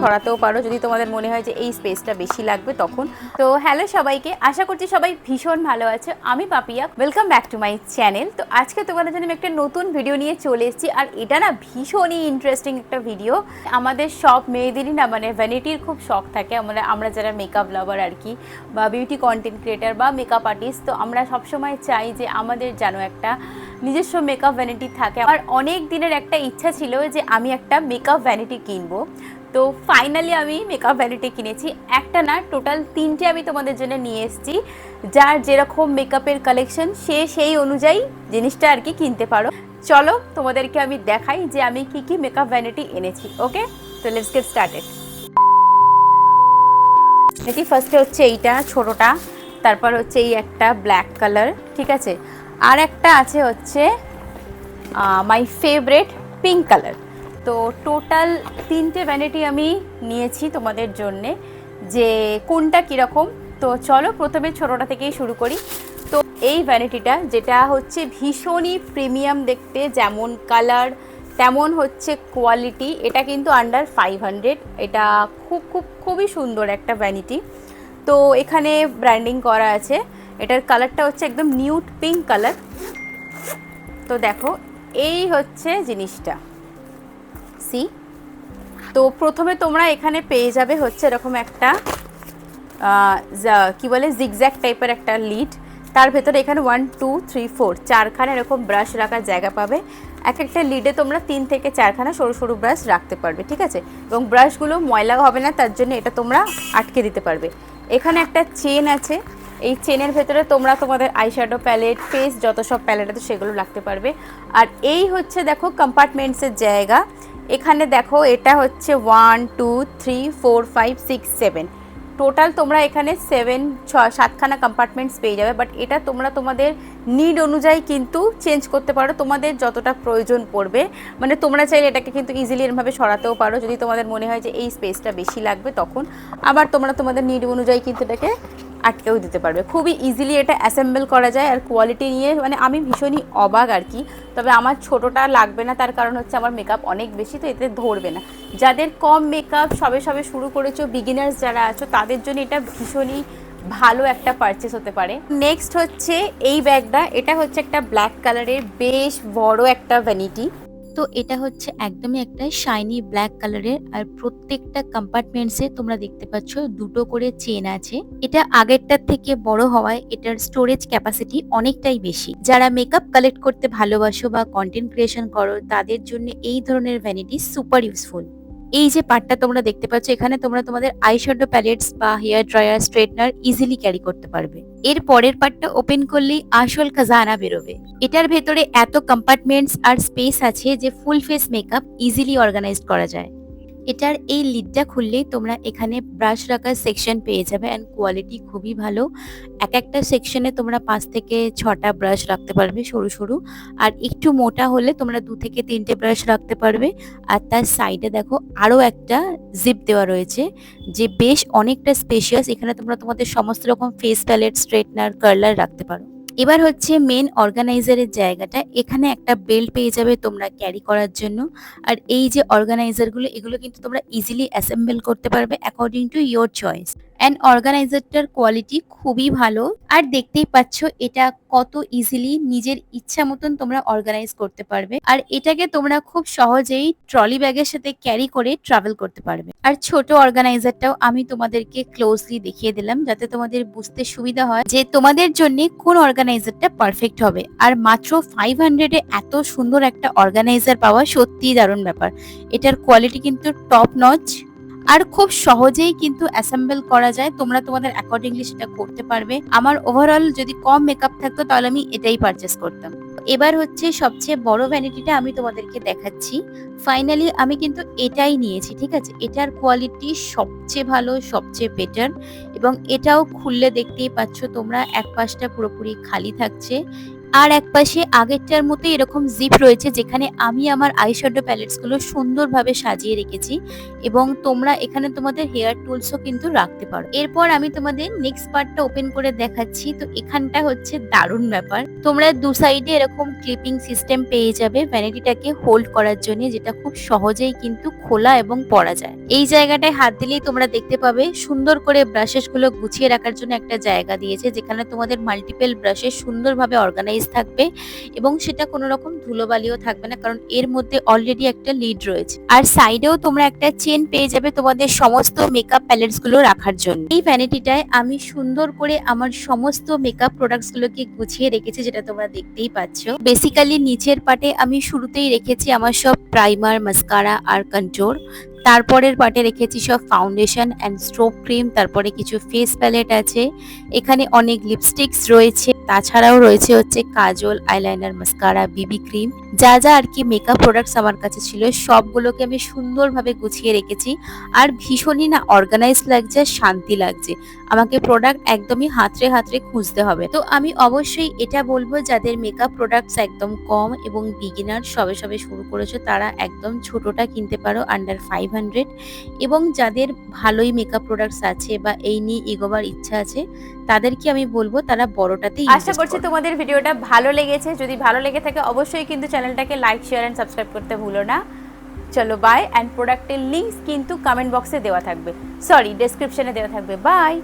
ছড়াতেও পারো যদি তোমাদের মনে হয় যে এই স্পেসটা বেশি লাগবে তখন। তো হ্যালো সবাইকে, আশা করছি সবাই ভীষণ ভালো আছে। আমি Papiya, welcome back to my channel. তো আজকে তোমাদের জন্য আমি একটা নতুন ভিডিও নিয়ে চলে এসেছি, আর এটা না ভীষণই ইন্টারেস্টিং একটা ভিডিও। আমাদের সব মেয়েদেরই না মানে ভ্যানিটির খুব শখ থাকে, আমরা যারা মেকআপ লাভার আর কি, বা বিউটি কন্টেন্ট ক্রিয়েটার বা মেকআপ আর্টিস্ট, তো আমরা সবসময় চাই যে আমাদের যেন একটা নিজস্ব মেকআপ ভ্যানিটি থাকে। আমার অনেক দিনের একটা ইচ্ছা ছিল যে আমি একটা মেকআপ ভ্যানিটি কিনবো। তো ফাইনালি আমি মেকআপ ভ্যানিটি কিনেছি, একটা না টোটাল 3টে আমি তোমাদের জন্য নিয়ে এসেছি। যার যেরকম মেকআপের কালেকশন সে সেই অনুযায়ী জিনিসটা আর কি কিনতে পারো। চলো তোমাদেরকে আমি দেখাই যে আমি কি কি মেকআপ ভ্যানিটি এনেছি। ওকে, তো লেটস গেট স্টার্টেড। এটি ফার্স্টে হচ্ছে এইটা ছোটোটা, তারপর হচ্ছে এই একটা ব্ল্যাক কালার, ঠিক আছে, আর একটা আছে হচ্ছে মাই ফেভারিট পিঙ্ক কালার। তো টোটাল 3টে ভ্যানিটি আমি নিয়েছি তোমাদের জন্যে, যে কোনটা কীরকম। তো চলো প্রথমে ছোটোটা থেকেই শুরু করি। তো এই ভ্যানিটিটা যেটা হচ্ছে ভীষণই প্রিমিয়াম দেখতে, যেমন কালার তেমন হচ্ছে কোয়ালিটি, এটা কিন্তু আন্ডার 500। এটা খুবই সুন্দর একটা ভ্যানিটি। তো এখানে ব্র্যান্ডিং করা আছে, এটার কালারটা হচ্ছে একদম নিউড পিঙ্ক কালার। তো দেখো এই হচ্ছে জিনিসটা, সি। তো প্রথমে তোমরা এখানে পেয়ে যাবে হচ্ছে এরকম একটা কি বলে জিগজ্যাগ টাইপের একটা লিড। তার ভেতরে এখানে 1 2 3 4 চারখানা এরকম ব্রাশ রাখার জায়গা পাবে। এক একটা লিডে তোমরা 3 থেকে 4খানা সরু সরু ব্রাশ রাখতে পারবে, ঠিক আছে। এবং ব্রাশগুলো ময়লা হবে না, তার জন্য এটা তোমরা আটকে দিতে পারবে। এখানে একটা চেন আছে, এই চেনের ভেতরে তোমরা তোমাদের আইশ্যাডো প্যালেট, ফেস যত সব প্যালেট আছে সেগুলো রাখতে পারবে। আর এই হচ্ছে দেখো কম্পার্টমেন্টসের জায়গা। এখানে দেখো এটা হচ্ছে 1 2 3 4 5 6 7, টোটাল তোমরা এখানে 7খানা কম্পার্টমেন্টস পেয়ে যাবে। বাট এটা তোমরা তোমাদের নিড অনুযায়ী কিন্তু চেঞ্জ করতে পারো, তোমাদের যতটা প্রয়োজন পড়বে। মানে তোমরা চাইলে এটাকে কিন্তু ইজিলি এরমভাবে সরাতেও পারো যদি তোমাদের মনে হয় যে এই স্পেসটা বেশি লাগবে তখন। আবার তোমরা তোমাদের নিড অনুযায়ী কিন্তু এটাকে আটকেও দিতে পারবে। খুবই ইজিলি এটা অ্যাসেম্বল করা যায়। আর কোয়ালিটি নিয়ে মানে আমি ভীষণই অবাক আর কি। তবে আমার ছোটোটা লাগবে না, তার কারণ হচ্ছে আমার মেকআপ অনেক বেশি, তো এতে ধরবে না। যাদের কম মেকআপ, সবে শুরু করেছো, বিগিনার্স যারা আছো, তাদের জন্য এটা ভীষণই ভালো একটা পারচেস হতে পারে। নেক্সট হচ্ছে এই ব্যাগটা, এটা হচ্ছে একটা ব্ল্যাক কালারের বেশ বড় একটা ভ্যানিটি। তো এটা হচ্ছে একদমই একটা শাইনি ব্ল্যাক কালারের, আর প্রত্যেকটা কম্পার্টমেন্টসে তোমরা দেখতে পাচ্ছ 2টো করে চেন আছে। এটা আগেরটার থেকে বড় হওয়ায় এটার স্টোরেজ ক্যাপাসিটি অনেকটাই বেশি। যারা মেকআপ কালেক্ট করতে ভালোবাসো বা কন্টেন্ট ক্রিয়েশন করো, তাদের জন্য এই ধরনের ভ্যানিটি সুপার ইউজফুল। এই যে পার্টটা তোমরা দেখতে পাচ্ছ, এখানে তোমরা তোমাদের আইশ্যাডো প্যালেটস বা hair dryer, straightener easily carry করতে পারবে। এর পরের পার্টটা ওপেন করলেই আসল খাজানা বেরোবে। এটার ভেতরে এত কম্পার্টমেন্টস আর স্পেস আছে যে full face makeup easily organised করা যায়। এটার এই লিডটা খুললেই তোমরা এখানে ব্রাশ রাখার সেকশন পেয়ে যাবে, অ্যান্ড কোয়ালিটি খুবই ভালো। এক একটা সেকশনে তোমরা 5 থেকে 6টা ব্রাশ রাখতে পারবে সরু সরু, আর একটু মোটা হলে তোমরা 2 থেকে 3টে ব্রাশ রাখতে পারবে। আর তার সাইডে দেখো আরও একটা জিপ দেওয়া রয়েছে, যে বেশ অনেকটা স্পেশিয়াস। এখানে তোমরা তোমাদের সমস্ত রকম ফেস প্যালেট, স্ট্রেটনার, কার্লার রাখতে পারো। এবার হচ্ছে মেন অর্গানাইজারের জায়গাটা। এখানে একটা বেল্ট পেয়ে যাবে তোমরা ক্যারি করার জন্য। আর এই যে অর্গানাইজারগুলো, এগুলো কিন্তু তোমরা ইজিলি অ্যাসেম্বল করতে পারবে according to your choice. And অর্গানাইজারটার quality খুবই ভালো। আর দেখতেই পাচ্ছ এটা কত ইজিলি নিজের ইচ্ছা মতন তোমরা অর্গানাইজ করতে পারবে। আর এটাকে তোমরা খুব সহজেই ট্রলি ব্যাগের সাথে ক্যারি করে ট্রাভেল করতে পারবে। আর ছোট অর্গানাইজারটাও আমি তোমাদেরকে ক্লোজলি দেখিয়ে দিলাম, যাতে তোমাদের বুঝতে সুবিধা হয় যে তোমাদের জন্য কোন অর্গানাইজারটা পারফেক্ট হবে। আর মাত্র 500-এ এত সুন্দর একটা অর্গানাইজার পাওয়া সত্যিই দারুণ ব্যাপার। এটার কোয়ালিটি কিন্তু টপ নচ, আর খুব সহজেই কিন্তু অ্যাসেম্বল করা যায়। তোমরা তোমাদের অ্যাকর্ডিংলি সেটা করতে পারবে। আমার ওভারঅল যদি কম মেকআপ থাকতো তাহলে আমি এটাই পারচেস করতাম। এবার হচ্ছে সবচেয়ে বড় ভ্যানিটিটা আমি তোমাদেরকে দেখাচ্ছি। ফাইনালি আমি কিন্তু এটাই নিয়েছি, ঠিক আছে। এটার কোয়ালিটি সবচেয়ে ভালো, সবচেয়ে বেটার। এবং এটাও খুললে দেখতেই পাচ্ছ তোমরা এক পাশটা পুরোপুরি খালি থাকছে। আর একপাশে আগেরটার মতো এরকম জিপ রয়েছে, যেখানে আমি আমার আইশ্যাডো প্যালেটস গুলো সুন্দরভাবে সাজিয়ে রেখেছি, এবং তোমরা এখানে তোমাদের হেয়ার টুলসও কিন্তু রাখতে পারো। এরপর আমি তোমাদের নেক্সট পার্টটা ওপেন করে দেখাচ্ছি। তো এখানটা হচ্ছে দারুণ ব্যাপার, তোমরা দু সাইডে এরকম ক্লিপিং সিস্টেম পেয়ে যাবে ভ্যানিটিটাকে হোল্ড করার জন্য, যেটা খুব সহজেই কিন্তু খোলা এবং পরা যায়। এই জায়গাটায় হাত দিলেই তোমরা দেখতে পাবে সুন্দর করে ব্রাশেস গুলো গুছিয়ে রাখার জন্য একটা জায়গা দিয়েছে, যেখানে তোমাদের মাল্টিপল ব্রাশেস সুন্দরভাবে অর্গানাইজ থাকবে এবং সেটা কোনো রকম ধুলোবালিও থাকবে না, কারণ এর মধ্যে অলরেডি একটা লিড রয়েছে। আর সাইডেও তোমরা একটা চেন পেয়ে যাবে তোমাদের সমস্ত মেকআপ প্যালেটস গুলো রাখার জন্য। এই ভ্যানিটিটায় আমি সুন্দর করে আমার সমস্ত মেকআপ প্রোডাক্টস গুলোকে গুছিয়ে রেখেছি, যেটা তোমরা দেখতেই পাচ্ছ। বেসিক্যালি নিচের পার্টে আমি শুরুতেই রেখেছি আমার সব প্রাইমার, মাস্কারা আর কন্ট্রোল। তারপরের পার্টে রেখেছি সব ফাউন্ডেশন অ্যান্ড স্ট্রোক ক্রিম, তারপরে কিছু ফেস প্যালেট আছে, এখানে অনেক লিপস্টিক্স রয়েছে, তাছাড়াও রয়েছে হচ্ছে কাজল, আইলাইনার, মাস্কারা, বিবি ক্রিম, যা যা আর কি মেকআপ প্রোডাক্টস আমার কাছে ছিল সবগুলোকে আমি সুন্দরভাবে গুছিয়ে রেখেছি। আর ভীষণই না অর্গানাইজ লাগছে, শান্তি লাগছে। আমাকে প্রোডাক্ট একদমই হাতড়ে হাতড়ে খুঁজতে হবে। তো আমি অবশ্যই এটা বলবো, যাদের মেকআপ প্রোডাক্টস একদম কম এবং বিগিনার সবে সবে শুরু করেছো, তারা একদম ছোটটা কিনতে পারো, আন্ডার 500। এবং যাদের ভালোই মেকআপ প্রোডাক্টস আছে বা এই নিয়ে এগোবার ইচ্ছা আছে, তাদেরকে আমি বলবো তারা বড়টাতেই আশা করছি তোমাদের ভিডিওটা ভালো লেগেছে। যদি ভালো লেগে থাকে অবশ্যই কিন্তু চ্যানেলটাকে লাইক, শেয়ার অ্যান্ড সাবস্ক্রাইব করতে ভুলো না। চলো বাই। অ্যান্ড প্রোডাক্টের লিঙ্কস কিন্তু কমেন্ট বক্সে দেওয়া থাকবে, সরি ডেসক্রিপশনে দেওয়া থাকবে। বাই।